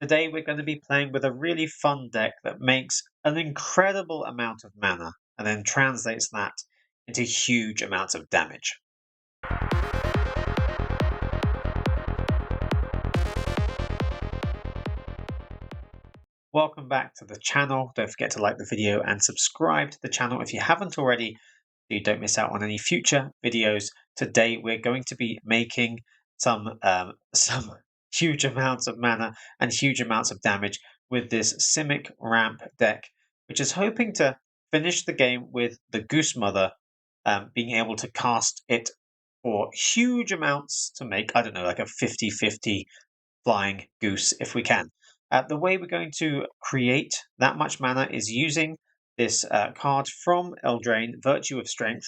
Today we're going to be playing with a really fun deck that makes an incredible amount of mana and then translates that into huge amounts of damage. Welcome back to the channel. Don't forget to like the video and subscribe to the channel if you haven't already, so you don't miss out on any future videos. Today we're going to be making some huge amounts of mana and huge amounts of damage with this Simic ramp deck, which is hoping to finish the game with the Goose Mother being able to cast it for huge amounts to make, I don't know, like a 50-50 flying goose if we can. The way we're going to create that much mana is using this card from Eldraine, Virtue of Strength.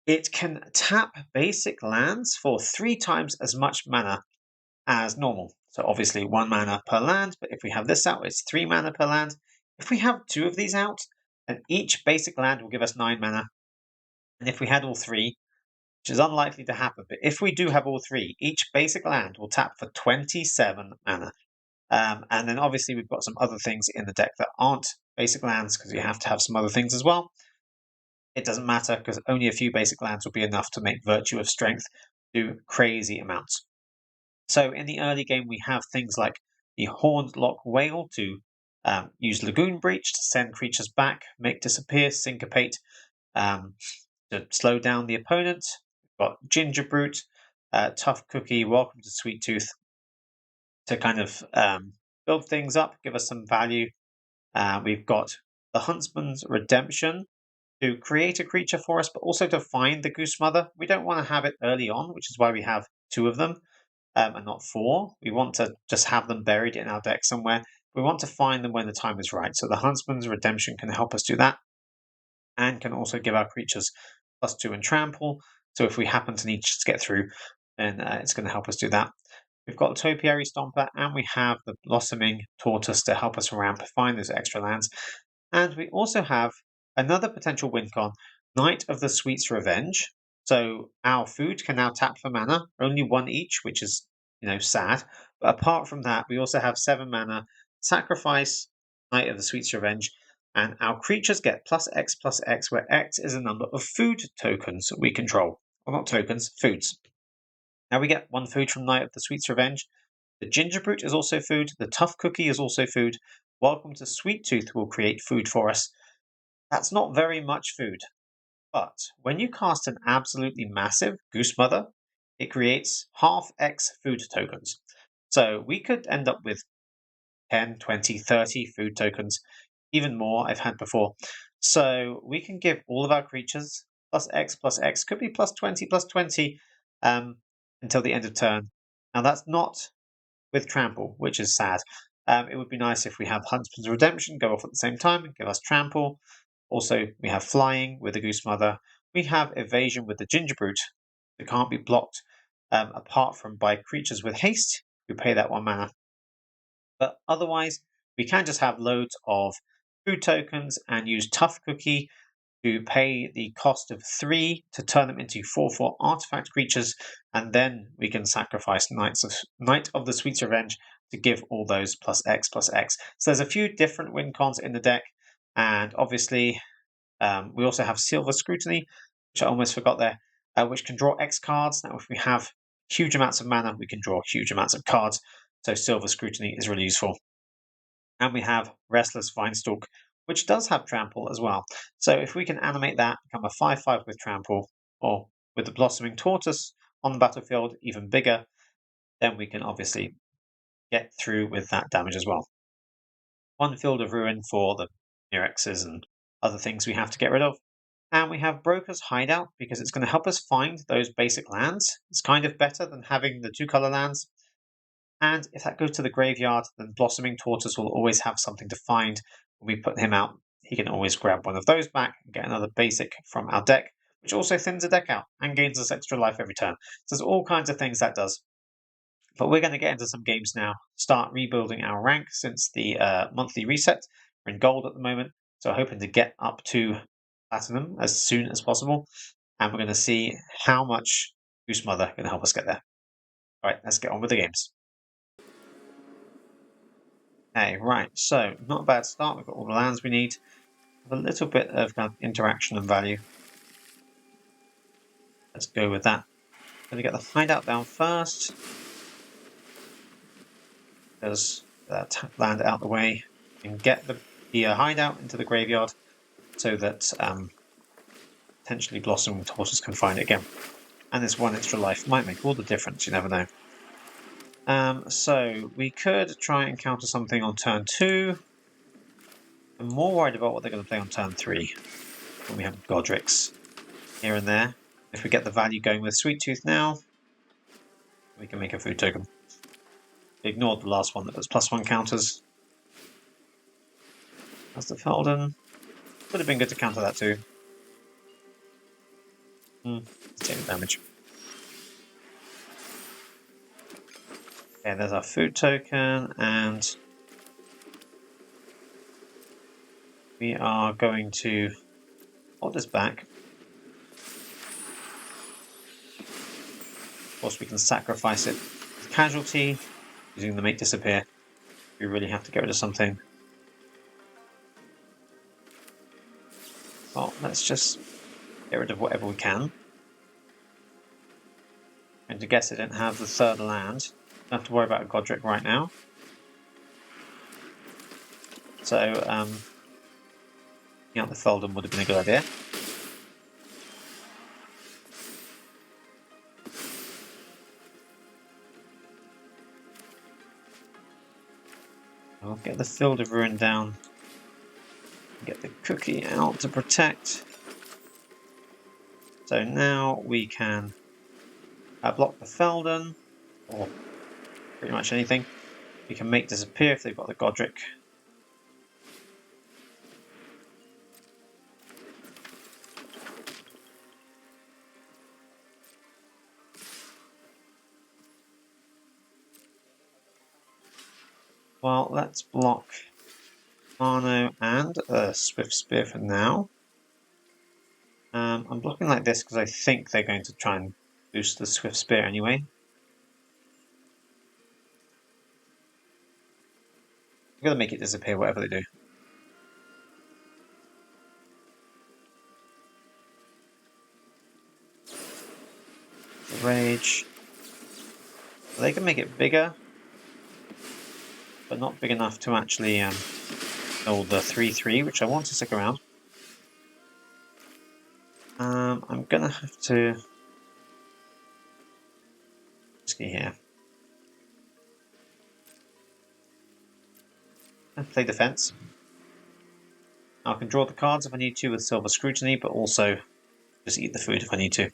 It can tap basic lands for 3 times as much mana as normal. So obviously 1 mana per land, but if we have this out, it's 3 mana per land. If we have 2 of these out, then each basic land will give us 9 mana. And if we had all 3, which is unlikely to happen, but if we do have all 3, each basic land will tap for 27 mana. And then obviously we've got some other things in the deck that aren't basic lands because you have to have some other things as well. It doesn't matter because only a few basic lands will be enough to make Virtue of Strength do crazy amounts. So in the early game we have things like the Horned Lock Whale to use Lagoon Breach to send creatures back, make disappear, syncopate, to slow down the opponent. We've got Ginger Brute, Tough Cookie, Welcome to Sweet Tooth to kind of build things up, give us some value. We've got the Huntsman's Redemption to create a creature for us, but also to find the Goose Mother. We don't want to have it early on, which is why we have 2 of them and not 4. We want to just have them buried in our deck somewhere. We want to find them when the time is right. So the Huntsman's Redemption can help us do that and can also give our creatures +2 and trample. So if we happen to need to just get through, then it's going to help us do that. We've got the Topiary Stomper, and we have the Blossoming Tortoise to help us ramp, find those extra lands. And we also have another potential win con, Knight of the Sweet's Revenge. So our food can now tap for mana, only 1 each, which is, sad. But apart from that, we also have 7 mana, sacrifice Knight of the Sweet's Revenge, and our creatures get +X, where X is a number of food tokens we control. Well, not tokens, foods. Now we get 1 food from Knight of the Sweet's Revenge. The Ginger Brute is also food. The Tough Cookie is also food. Welcome to Sweet Tooth will create food for us. That's not very much food. But when you cast an absolutely massive Goose Mother, it creates half X food tokens. So we could end up with 10, 20, 30 food tokens, even more I've had before. So we can give all of our creatures +X, could be +20, until the end of turn. Now that's not with trample, which is sad. It would be nice if we have Huntsman's Redemption go off at the same time and give us trample. Also, we have flying with the Goose Mother. We have evasion with the Ginger Brute that can't be blocked apart from by creatures with haste who pay that 1 mana. But otherwise, we can just have loads of food tokens and use Tough Cookie to pay the cost of 3 to turn them into 4/4 artifact creatures, and then we can sacrifice Knight of the Sweet's Revenge to give all those +X. So there's a few different win cons in the deck, and obviously we also have Silver Scrutiny, which I almost forgot there, which can draw X cards. Now if we have huge amounts of mana, we can draw huge amounts of cards, so Silver Scrutiny is really useful. And we have Restless Vinestalk, which does have trample as well. So if we can animate that, become a 5/5 with trample, or with the Blossoming Tortoise on the battlefield, even bigger, then we can obviously get through with that damage as well. 1 Field of Ruin for the Mirexes and other things we have to get rid of. And we have Broker's Hideout, because it's going to help us find those basic lands. It's kind of better than having the 2-color lands. And if that goes to the graveyard, then Blossoming Tortoise will always have something to find. When we put him out, he can always grab 1 of those back and get another basic from our deck, which also thins the deck out and gains us extra life every turn. So there's all kinds of things that does. But we're going to get into some games now, start rebuilding our rank since the monthly reset. We're in gold at the moment, so hoping to get up to platinum as soon as possible. And we're going to see how much Goose Mother can help us get there. All right, let's get on with the games. Okay, right, so not a bad start. We've got all the lands we need. A little bit of kind of interaction and value. Let's go with that. Going to get the hideout down first. Because that land out the way and get the hideout into the graveyard so that potentially Blossoming Tortoise can find it again. And this one extra life might make all the difference, you never know. So we could try and counter something on turn 2. I'm more worried about what they're going to play on turn 3. When we have Godric's here and there. If we get the value going with Sweet Tooth now, we can make a food token. We ignored the last one that was +1 counters. That's the Felden. Would have been good to counter that too. Let's take the damage. Okay, there's our food token, and we are going to hold this back. Of course, we can sacrifice it with casualty, using the Make Disappear. We really have to get rid of something. Well, let's just get rid of whatever we can. And to guess I didn't have the third land. Don't have to worry about a Godric right now. So, yeah, the Felden would have been a good idea. I'll get the Field of Ruin down. Get the cookie out to protect. So now we can block the Felden, or pretty much anything. We can make disappear if they've got the Godric. Well, let's block Arno and Swift Spear for now. I'm blocking like this because I think they're going to try and boost the Swift Spear anyway. I'm going to make it disappear whatever they do. The Rage. They can make it bigger, but not big enough to actually hold the 3/3, which I want to stick around. I'm going to have to risky here. And play defense. I can draw the cards if I need to with Silver Scrutiny, but also just eat the food if I need to.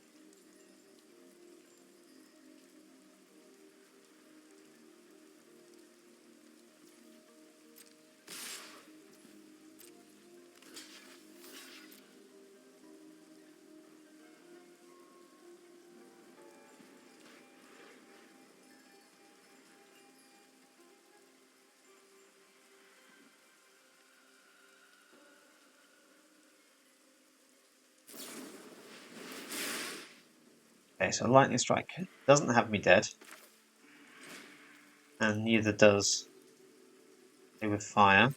Okay, so Lightning Strike doesn't have me dead, and neither does Play with Fire.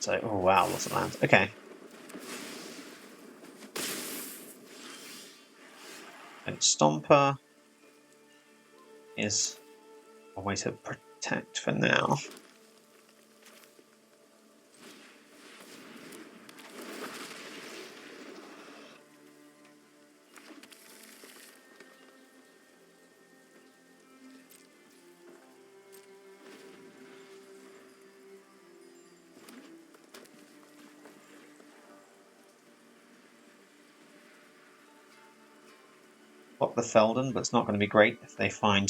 So, oh wow, lots of land. Okay. And Stomper is a way to protect for now. Block the Felden, but it's not going to be great if they find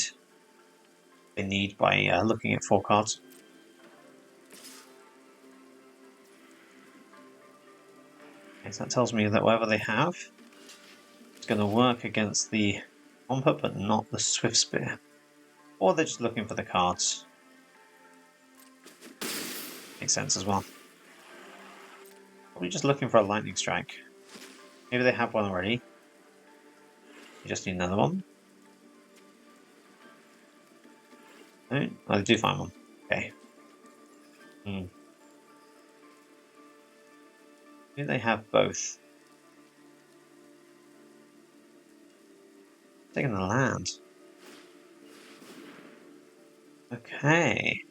they need by looking at 4 cards. Okay, so that tells me that whatever they have is going to work against the Ompa, but not the Swift Spear. Or they're just looking for the cards. Makes sense as well. Probably just looking for a Lightning Strike. Maybe they have one already. You just need another one. Oh, I do find one. Okay. Do they have both? Taking the land. Okay.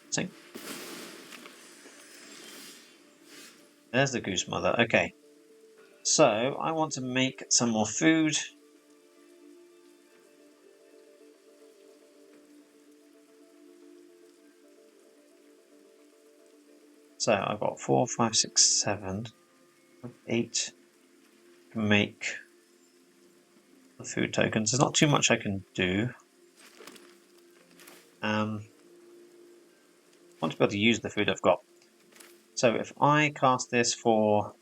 See? There's the Goose Mother. Okay. So, I want to make some more food. So, I've got 4, 5, 6, 7, 8 to make the food tokens. There's not too much I can do. I want to be able to use the food I've got. So, if I cast this for...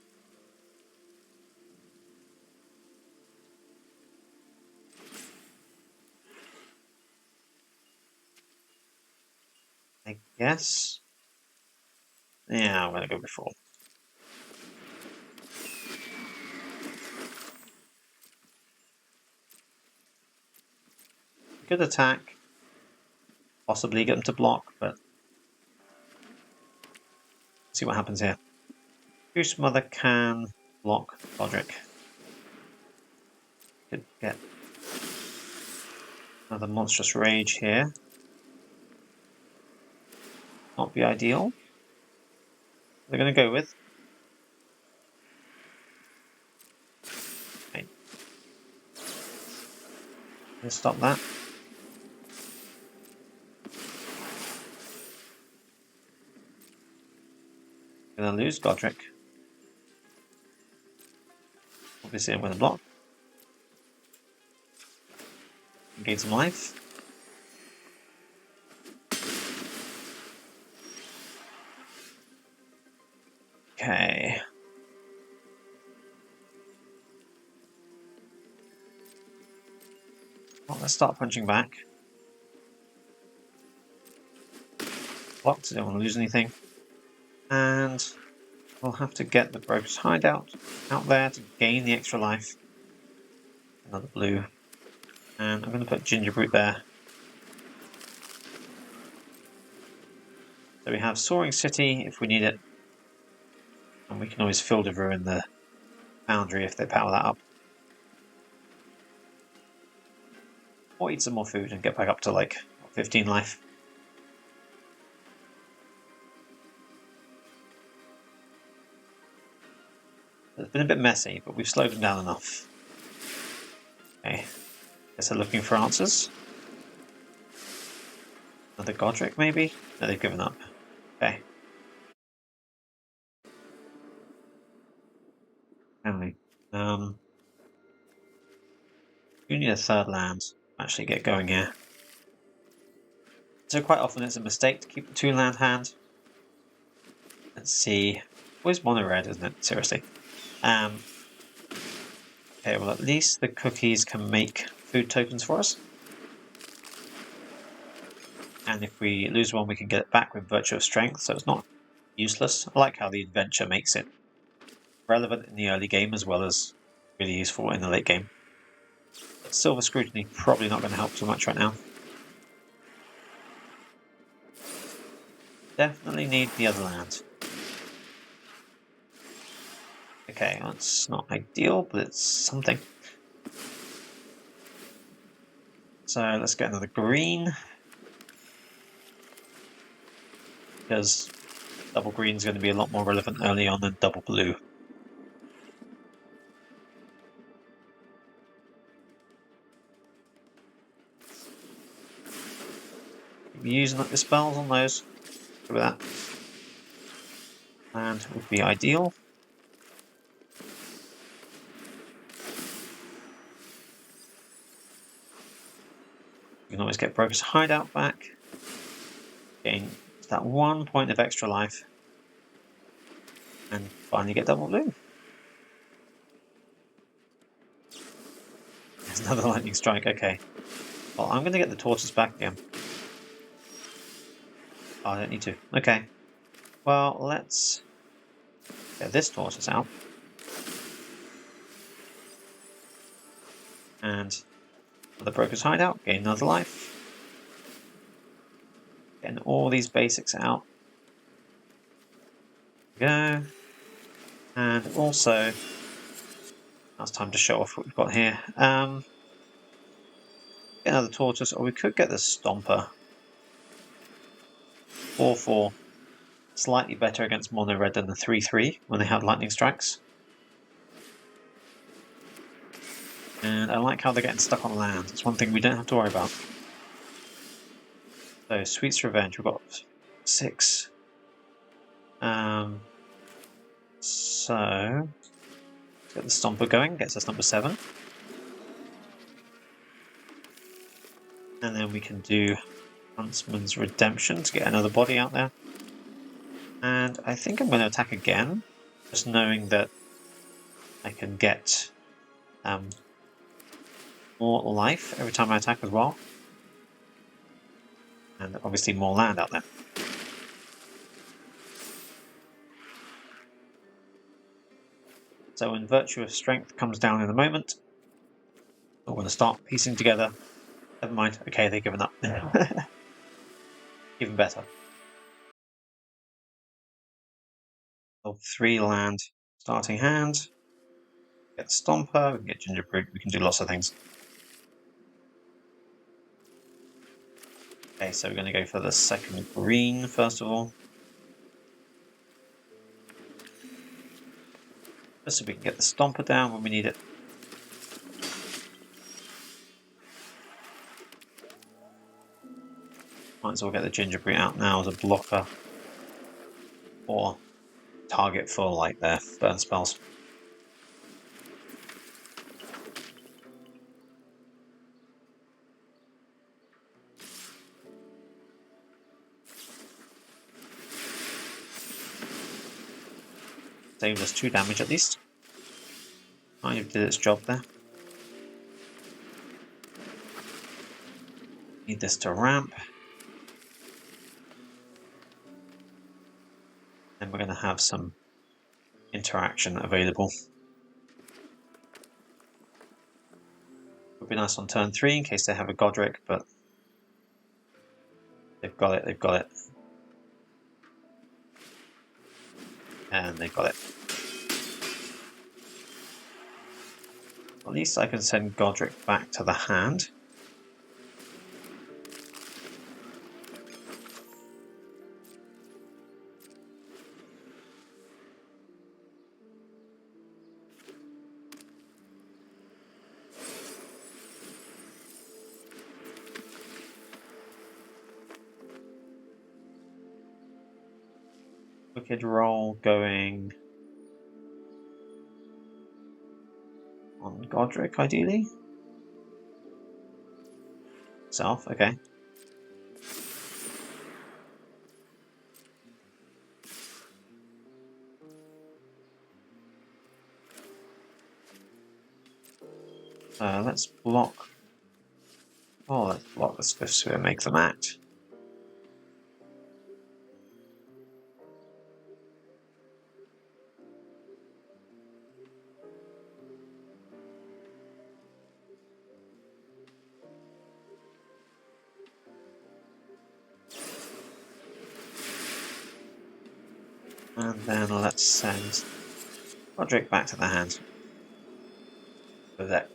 I guess... Yeah, I'm going to go before. Good attack. Possibly get them to block, but... see what happens here. Goose Mother can block Godric. Could get another monstrous rage here. Not be ideal. They're going to go with. Okay. Let's stop that. Going to lose Godric. Obviously, I'm going to block. Gain some life. Okay. Well, let's start punching back. Blocked, I don't want to lose anything. And we'll have to get the Broker's Hideout out there to gain the extra life. Another blue. And I'm going to put Gingerbrute there. So we have Soaring City if we need it. And we can always Fildever in the Foundry if they power that up. Or eat some more food and get back up to like 15 life. It's been a bit messy, but we've slowed them down enough. Okay. Guess they're looking for answers. Another Godric, maybe? No, they've given up. Okay. Family. You need a third land to actually get going here. So quite often it's a mistake to keep the 2-land hand. Let's see. Always mono red, isn't it? Seriously. Okay, well at least the cookies can make food tokens for us. And if we lose one, we can get it back with Virtue of Strength, so it's not useless. I like how the adventure makes it relevant in the early game as well as really useful in the late game. But Silver Scrutiny probably not going to help too much right now. Definitely need the other land. Okay, that's not ideal, but it's something. So let's get another green. Because double green is going to be a lot more relevant early on than double blue. Using up the spells on those. Look at that. And would be ideal. You can always get Broker's Hideout back. Gain that 1 point of extra life. And finally get double blue. There's another lightning strike, okay. Well, I'm going to get the torches back again. Oh, I don't need to. Okay. Well, let's get this tortoise out. And the Broker's Hideout, gain another life. Getting all these basics out. There we go. And also, now it's time to show off what we've got here. Get another Tortoise, or we could get the Stomper. 4/4. Slightly better against mono red than the 3/3 when they have lightning strikes. And I like how they're getting stuck on land. It's one thing we don't have to worry about. So, Sweet's Revenge, we've got 6. So, let's get the Stomper going, gets us number 7. And then we can do Huntsman's Redemption to get another body out there. And I think I'm going to attack again, just knowing that I can get more life every time I attack as well. And obviously more land out there. So when Virtue of Strength comes down in a moment, we're going to start piecing together. Never mind, okay, they've given up. Even better. 3 land starting hand. Get the Stomper, we can get Gingerbread, we can do lots of things. Okay, so we're going to go for the second green first of all. Just so we can get the Stomper down when we need it. Might as well get the Gingerbread out now as a blocker. Or target for like their burn spells. Saved us 2 damage at least. Kind of did its job there. Need this to ramp. And we're going to have some interaction available. Would be nice on turn 3 in case they have a Godric, but they've got it, they've got it. And they've got it. At least I can send Godric back to the hand. Wicked roll going on Godric, ideally. Self, okay. Let's block. Oh, let's block the Swift Sphere, make them act. And then let's send Godric back to the hand. With that.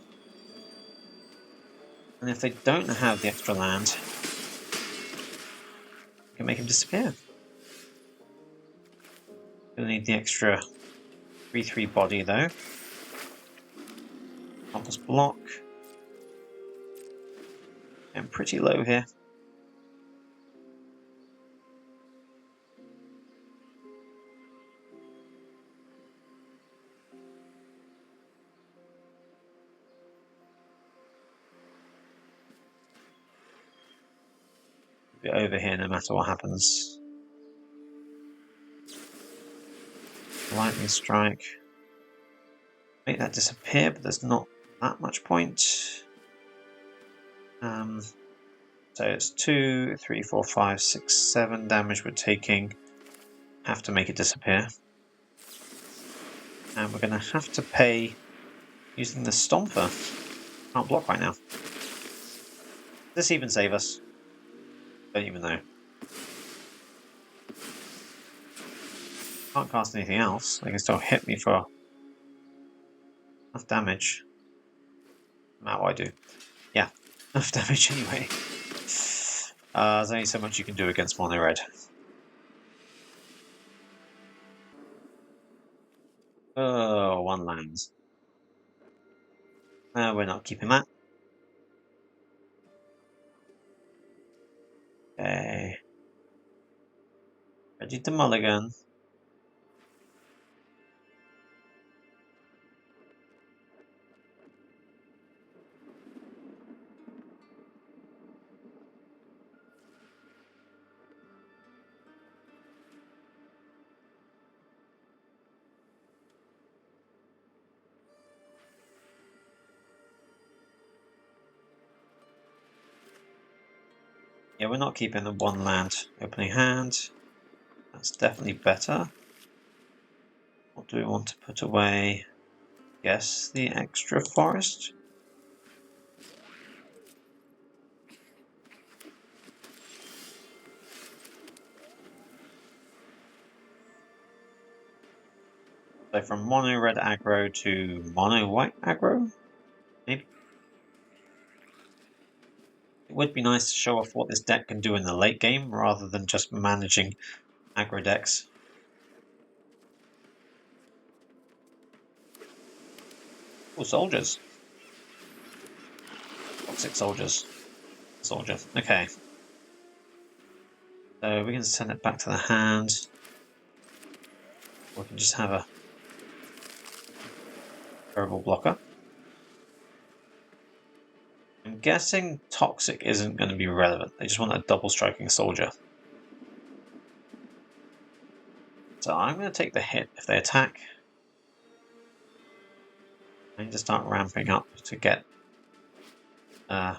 And if they don't have the extra land, we can make him disappear. We'll need the extra 3/3 body though. Help us block. I'm pretty low here. Be over here no matter what happens. Lightning strike. Make that disappear, but there's not that much point. So it's 2, 3, 4, 5, 6, 7 damage we're taking. Have to make it disappear. And we're going to have to pay using the Stomper. Can't block right now. Does this even save us? Don't even know. Can't cast anything else. They can still hit me for enough damage. No matter what I do. Yeah, enough damage anyway. There's only so much you can do against mono red. Oh, one lands. No, we're not keeping that. Okay. Ready to mulligan. Yeah, we're not keeping the one land opening hand. That's definitely better. What do we want to put away? Yes, the extra forest. So from mono red aggro to mono white aggro, maybe. It would be nice to show off what this deck can do in the late game rather than just managing aggro decks. Oh, soldiers. Toxic soldiers. Soldier. Okay. So we can send it back to the hand. Or we can just have a terrible blocker. I'm guessing toxic isn't going to be relevant. They just want a double striking soldier. So I'm going to take the hit if they attack. I need to start ramping up to get the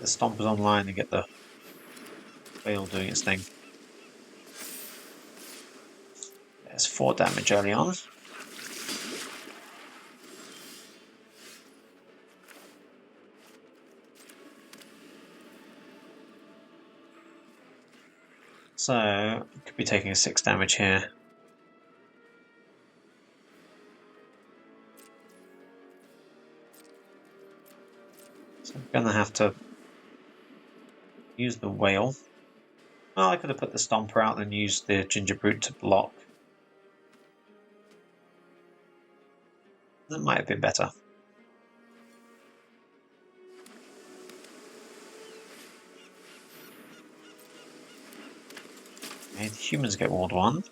stompers online and get the whale doing its thing. There's 4 damage early on. So, could be taking 6 damage here. So I'm going to have to use the whale. Well, I could have put the stomper out and used the ginger brute to block. That might have been better. Okay, the humans get Ward 1.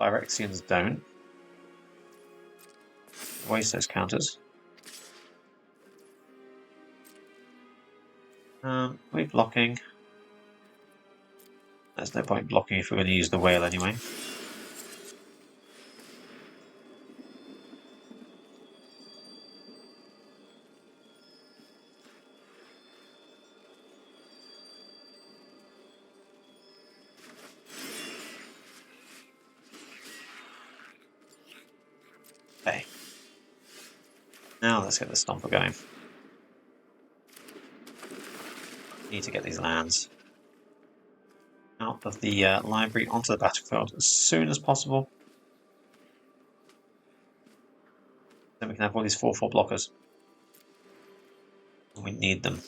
Phyrexians don't. Waste those counters. We're blocking. There's no point blocking if we're going to use the whale anyway. Okay. Now let's get the stomper going. Need to get these lands out of the library onto the battlefield as soon as possible. Then we can have all these 4/4 blockers. We need them.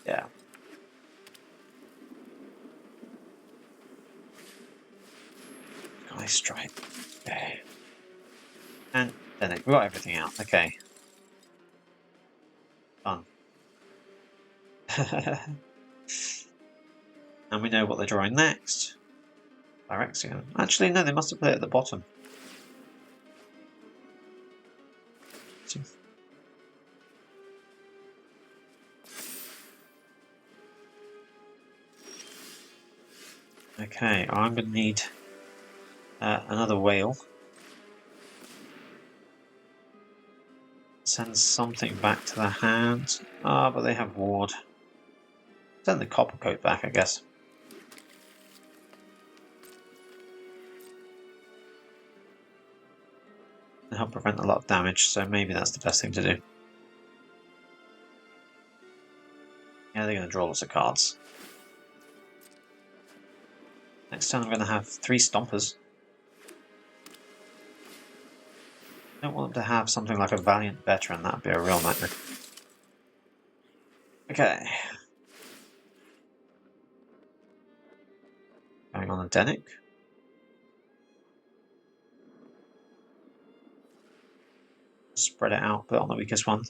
Yeah. Sky strike. Okay. And then we got everything out. Okay. Done. And we know what they're drawing next. Phyrexian. Actually, no, they must have put it at the bottom. Okay, I'm going to need another whale. Send something back to the hand. Ah, but they have ward. Send the copper coat back, I guess. prevent a lot of damage, so maybe that's the best thing to do. Yeah, they're going to draw lots of cards. Next turn I'm going to have 3 Stompers. I don't want them to have something like a Valiant Veteran, that would be a real nightmare. Okay. Going on a Denic. Spread it out, put it on the weakest one.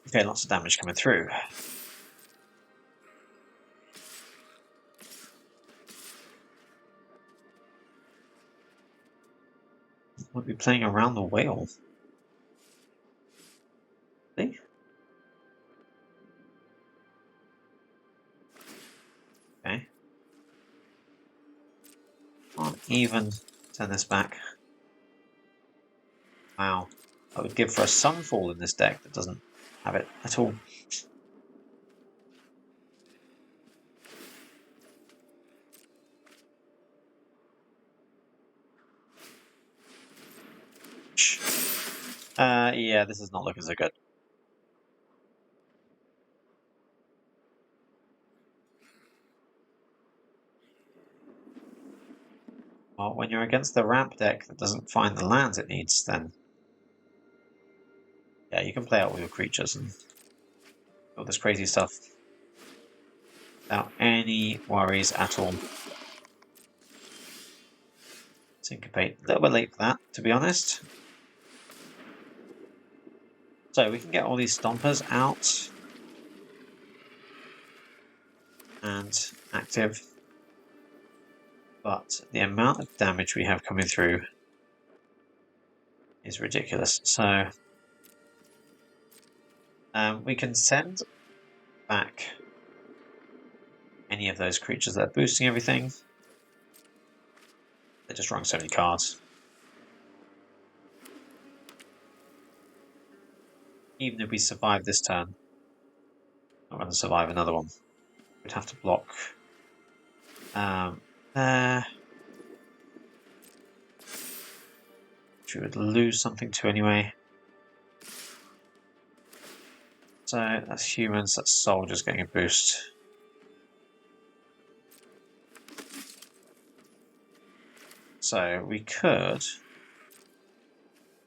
Okay, lots of damage coming through. We'll be playing around the whale. See? Okay. Can't even turn this back. Wow. I would give for a Sunfall in this deck that doesn't have it at all. Yeah, this is not looking so good. Well, when you're against the ramp deck that doesn't find the lands it needs, then yeah, you can play out all your creatures and all this crazy stuff without any worries at all. Syncopate. A little bit late for that, to be honest. So we can get all these Stompers out and active, but the amount of damage we have coming through is ridiculous. So we can send back any of those creatures that are boosting everything. They're just drawing so many cards. Even if we survive this turn, not going to survive another one. We'd have to block there. Which we would lose something to anyway. So that's humans, that's soldiers getting a boost. So we could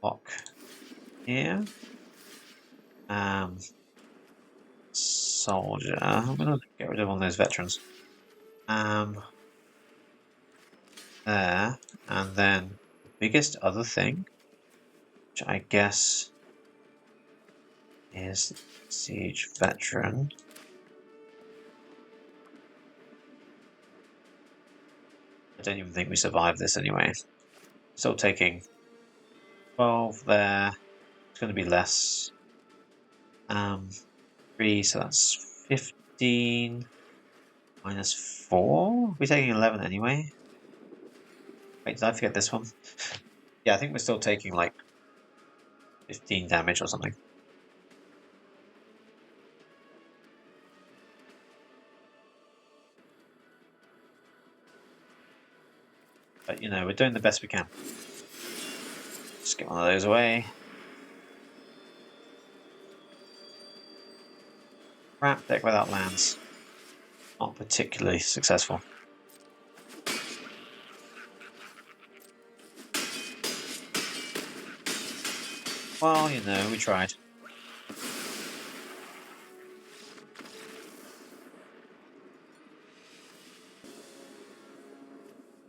block here. Soldier. I'm going to get rid of one of those veterans. There. And then the biggest other thing, which I guess is Siege Veteran. I don't even think we survived this anyway. Still taking 12 there. It's going to be less. 3, so that's 15 minus 4. We're taking 11 anyway. Wait, did I forget this one? Yeah, I think we're still taking like 15 damage or something. But, you know, we're doing the best we can. Just get one of those away. Ramp deck without lands. Not particularly successful. Well, you know, we tried.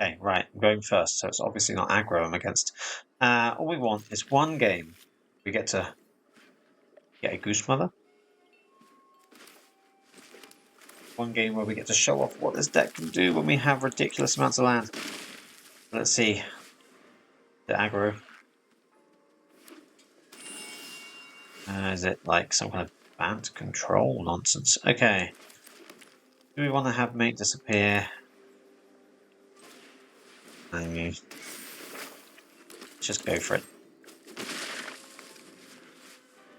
Okay, right, I'm going first, so it's obviously not aggro I'm against. All we want is one game. We get to get a Goose Mother. One game where we get to show off what this deck can do when we have ridiculous amounts of land. Let's see. The aggro. Is it like some kind of band control nonsense? Okay. Do we want to have mate disappear? Let's just go for it.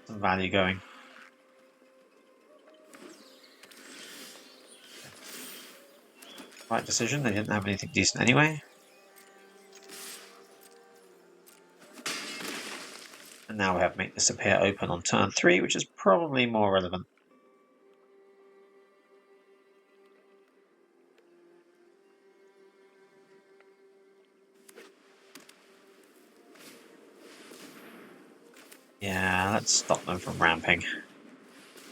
Some value going. Right decision, they didn't have anything decent anyway. And now we have Make This Appear open on turn 3, which is probably more relevant. Yeah, let's stop them from ramping.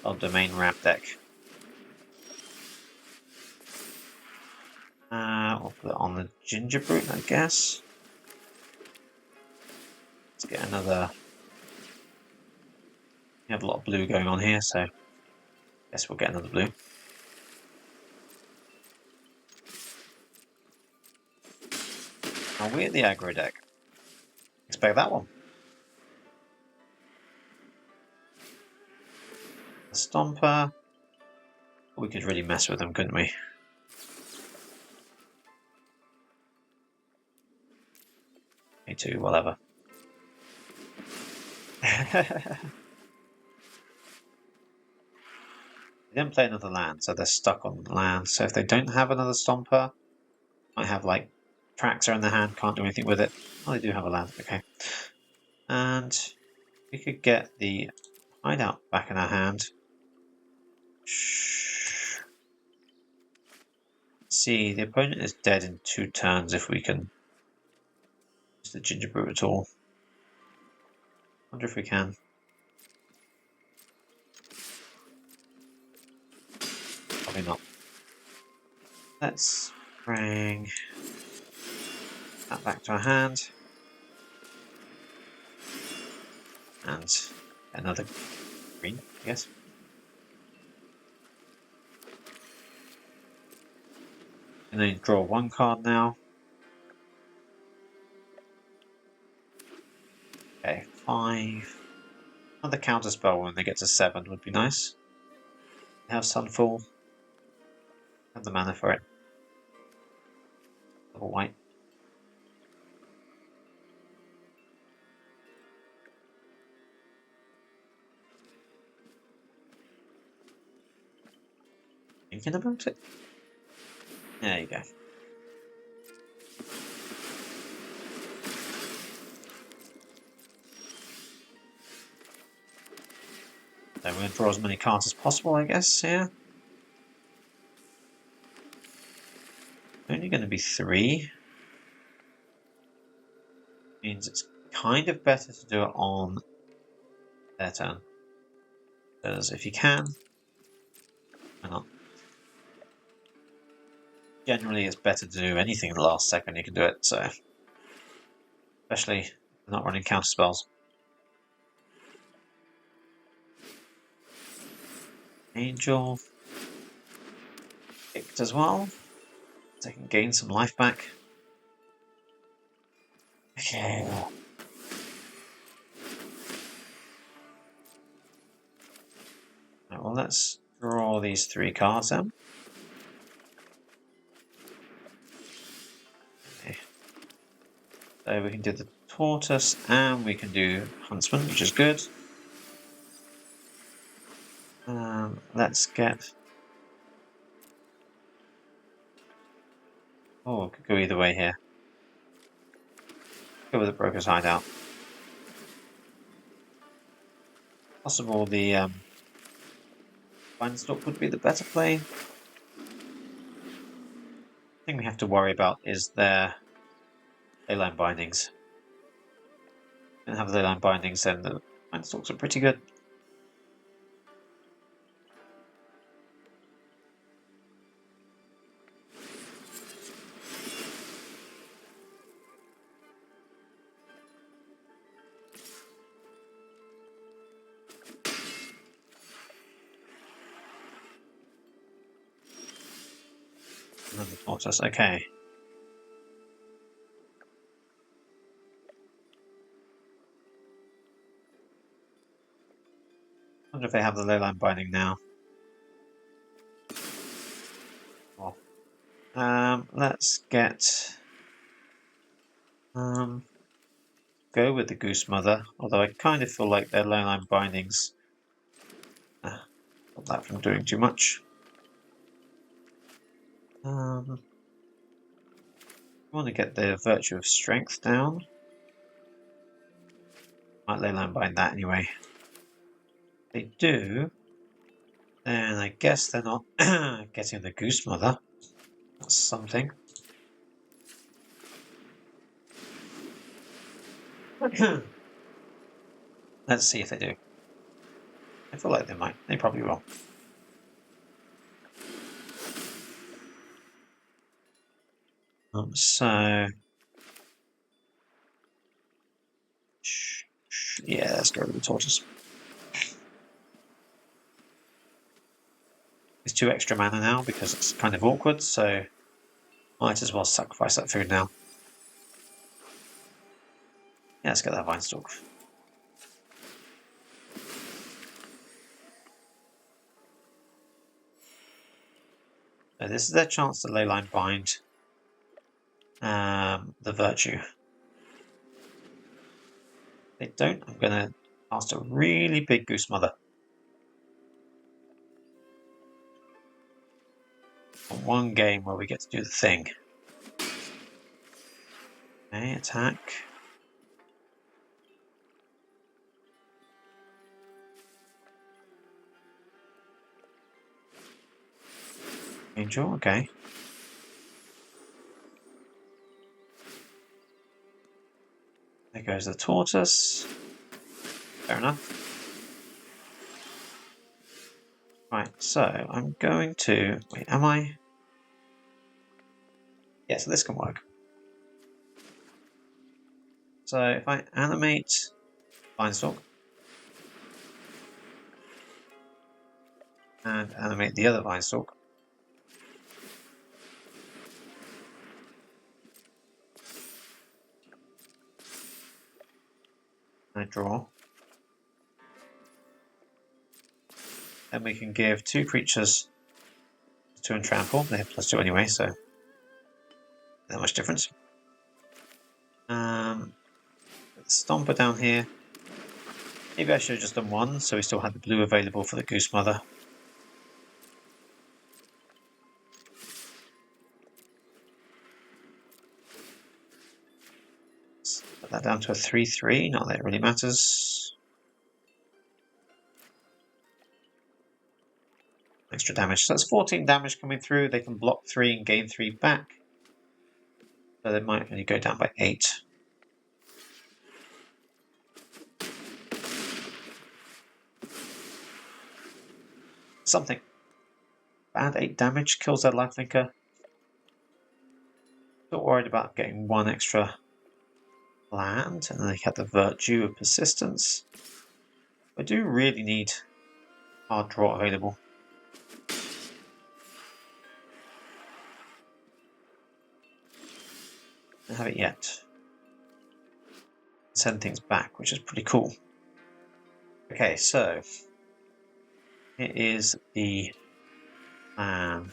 Our domain ramp deck. We'll put it on the Ginger Brute, I guess. Let's get another. We have a lot of blue going on here, so I guess we'll get another blue. Now we're the aggro deck. Expect that one. The Stomper. We could really mess with them, couldn't we? Me too, whatever. They didn't play another land, so they're stuck on land. So if they don't have another Stomper, might have like Atraxa in their hand, can't do anything with it. Oh, they do have a land, okay. And we could get the hideout back in our hand. See, the opponent is dead in 2 turns if we can use the Ginger Brute at all. Wonder if we can. Probably not. Let's bring that back to our hand. And another green, I guess. And then draw 1 card now. Okay, 5. Another counter spell when they get to 7 would be nice. They have Sunfall. Have the mana for it. Double white. Thinking about it? There you go. So we're going to draw as many cards as possible, I guess, yeah. Only going to be 3. Means it's kind of better to do it on their turn. Because if you can, why not? Generally, it's better to do anything in the last second you can do it, so. Especially not running counter spells. Angel. Kicked as well. So I can gain some life back. Okay. Right, well, let's draw these 3 cards then. Okay. So we can do the Tortoise and we can do Huntsman, which is good. Let's get. Oh, it could go either way here. Go with the Broker's Hideout. Possible the Vinestalk would be the better play. The thing we have to worry about is their leyline bindings. If they don't have leyline bindings, then the Vinestalks are pretty good. Another Tortoise, okay. I wonder if they have the leyline binding now. Well, let's get go with the Goose Mother, although I kind of feel like their leyline bindings stop that from doing too much. I want to get the virtue of strength down. Might leyline bind that anyway. If they do, then I guess they're not getting the Goose Mother. That's something. Let's see if they do. I feel like they might. They probably will. So yeah, let's go with the tortoise. It's 2 extra mana now because it's kind of awkward, so might as well sacrifice that food now. Yeah, let's get that vine stalk. So this is their chance to leyline bind the virtue. If they don't, I'm going to cast a really big Goose Mother. One game where we get to do the thing. Okay, attack. Angel, okay. There goes the tortoise. Fair enough. Right, so I'm going to... Wait, am I? Yeah, so this can work. So if I animate Vinestalk and animate the other Vinestalk, I draw, then we can give 2 creatures 2 and trample. They have +2 anyway, so not much difference. Stomper down here. Maybe I should have just done 1, so we still had the blue available for the Goose Mother. Let's put that down to a 3/3, not that it really matters. Extra damage. So that's 14 damage coming through. They can block 3 and gain 3 back. So they might only go down by 8. Something. Bad 8 damage, kills their lifelinker. Not worried about getting 1 extra land, and then they have the virtue of persistence. I do really need hard draw available. I don't have it yet. Send things back, which is pretty cool. Okay, so it is the plan.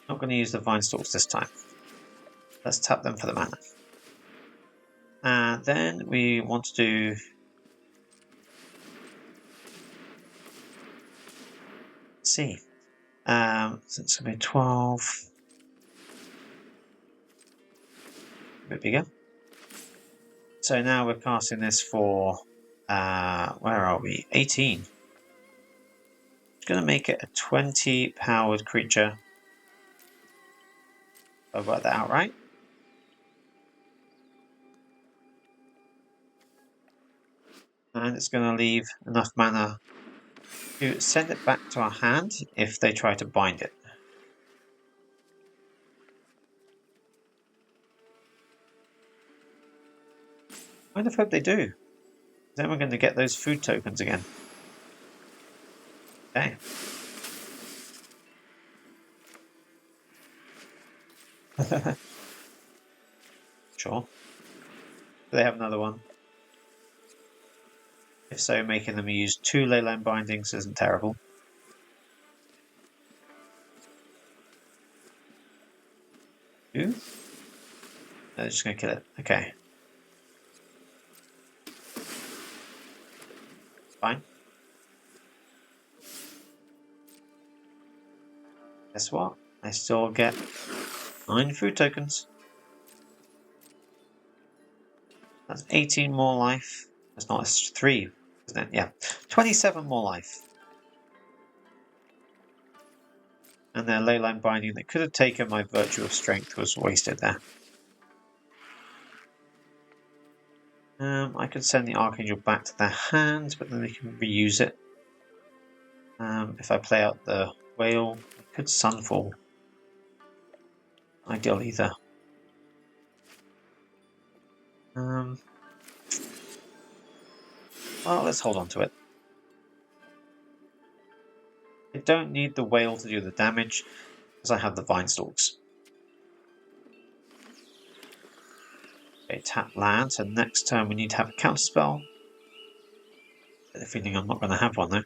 Not going to use the vine stalks this time. Let's tap them for the mana. And then we want to do see. So it's going to be 12. A bit bigger. So now we're casting this for where are we? 18. It's going to make it a 20 powered creature. I'll write that out right. And it's going to leave enough mana to send it back to our hand if they try to bind it. I kind of hope they do. Then we're going to get those food tokens again. Okay. Sure. Do they have another one? If so, making them use 2 leyline bindings isn't terrible. Two? They're just going to kill it. Okay. Fine. Guess what? I still get 9 food tokens. That's 18 more life. It's not, it's 3, isn't it? Yeah. 27 more life. And their leyline binding that could have taken my virtue of strength was wasted there. I could send the Archangel back to their hands, but then they can reuse it. If I play out the whale, I could Sunfall. Ideal either. Well, let's hold on to it. I don't need the whale to do the damage, because I have the Vine Stalks. Okay, tap land, so next turn we need to have a counterspell. I have a feeling I'm not going to have one though.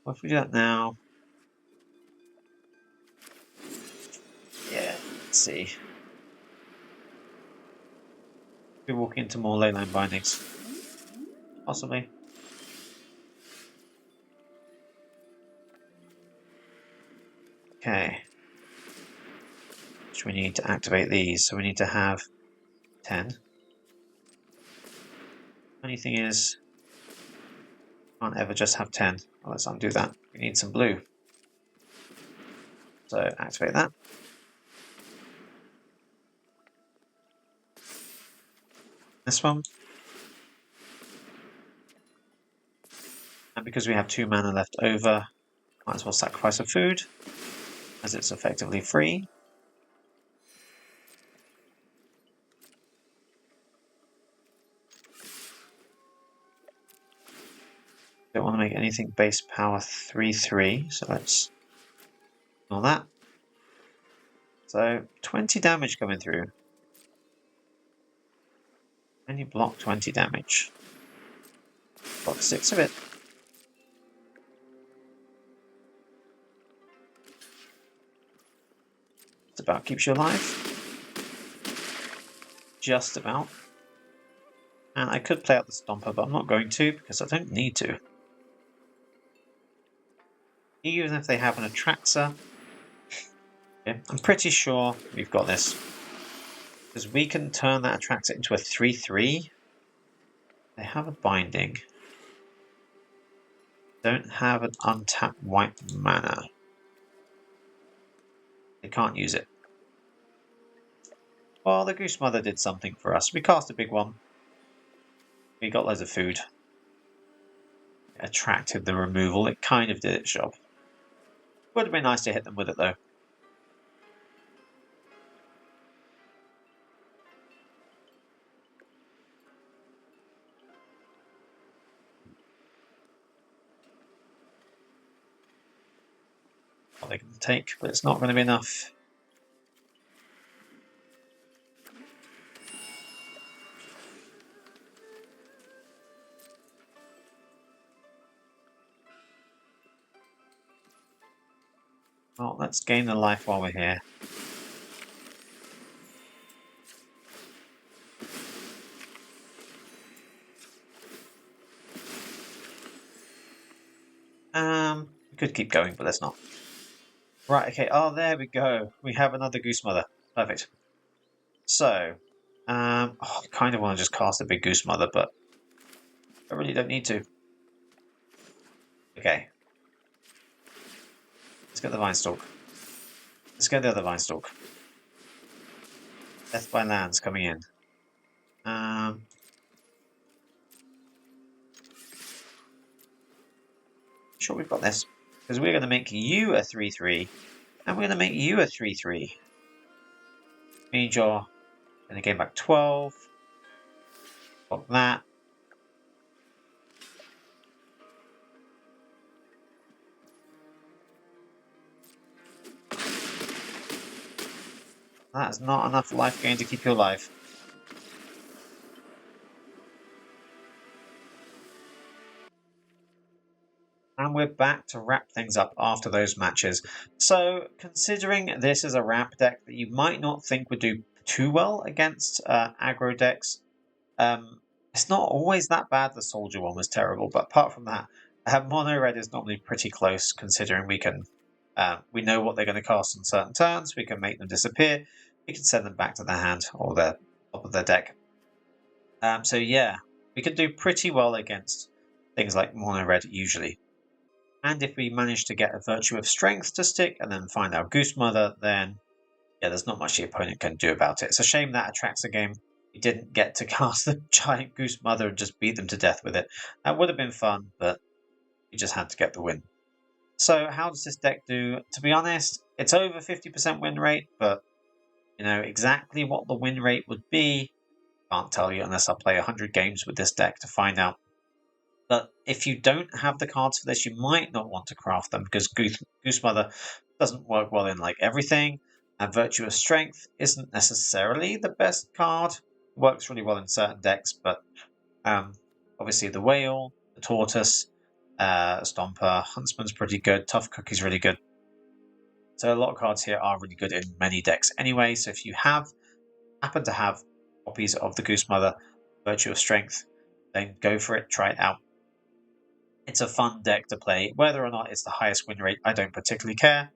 Well, if we do that now... Yeah, let's see. We walk into more leyline bindings. Possibly. Okay. Which we need to activate these, so we need to have 10. Funny thing is, can't ever just have 10. Well, let's undo that. We need some blue. So activate that. This one. And because we have 2 mana left over, might as well sacrifice a food, as it's effectively free. Don't want to make anything base power 3/3, so let's ignore that. So 20 damage coming through. And you block 20 damage. Block 6 of it. Just about keeps you alive. Just about. And I could play out the Stomper, but I'm not going to because I don't need to. Even if they have an Atraxa, okay, I'm pretty sure we've got this. Because we can turn that Atraxa into a 3/3. They have a binding. Don't have an untapped white mana. They can't use it. Well, the Goose Mother did something for us. We cast a big one. We got loads of food. It attracted the removal. It kind of did its job. Would have been nice to hit them with it though. What they can take, but it's not going to be enough. Well, let's gain the life while we're here. We could keep going, but let's not. Right, okay. Oh, there we go. We have another Goose Mother. Perfect. So, I kind of want to just cast a big Goose Mother, but I really don't need to. Okay. Let's get the Vine Stalk. Let's get the other Vine Stalk. Death by Lands coming in. Sure we've got this. Because we're going to make you a 3/3, and we're going to make you a 3/3. Means you're going to gain back 12. Got that. That's not enough life gain to keep you alive. And we're back to wrap things up after those matches. So, considering this is a ramp deck that you might not think would do too well against aggro decks, It's not always that bad. The soldier one was terrible, but apart from that, mono red is normally pretty close, considering we know what they're going to cast on certain turns. We can make them disappear. We can send them back to their hand or their top of their deck. So yeah, we can do pretty well against things like mono red usually. And if we manage to get a Virtue of Strength to stick and then find our Goose Mother, then yeah, there's not much the opponent can do about it. It's a shame that Atraxa game we didn't get to cast the giant Goose Mother and just beat them to death with it. That would have been fun, but we just had to get the win. So how does this deck do? To be honest, it's over 50% win rate, but you know exactly what the win rate would be. Can't tell you unless I play 100 games with this deck to find out. But if you don't have the cards for this, you might not want to craft them because Goose Mother doesn't work well in like everything. And Virtue of Strength isn't necessarily the best card. It works really well in certain decks, but obviously the Whale, the Tortoise, Stomper, Huntsman's pretty good. Tough Cookie's really good. So a lot of cards here are really good in many decks anyway. So if you happen to have copies of the Goose Mother, Virtue of Strength, then go for it, try it out. It's a fun deck to play. Whether or not it's the highest win rate, I don't particularly care.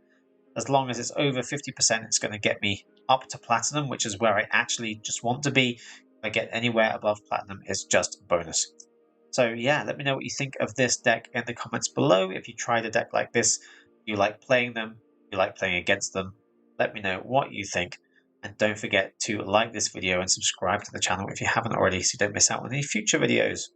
As long as it's over 50%, it's going to get me up to Platinum, which is where I actually just want to be. If I get anywhere above Platinum, it's just a bonus. So yeah, let me know what you think of this deck in the comments below. If you tried a deck like this, you like playing them, you like playing against them, let me know what you think. And don't forget to like this video and subscribe to the channel if you haven't already so you don't miss out on any future videos.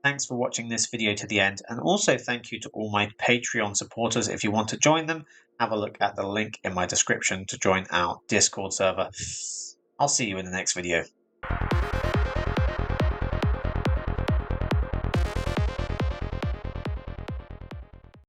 Thanks for watching this video to the end, and also thank you to all my Patreon supporters. If you want to join them, have a look at the link in my description to join our Discord server. I'll see you in the next video.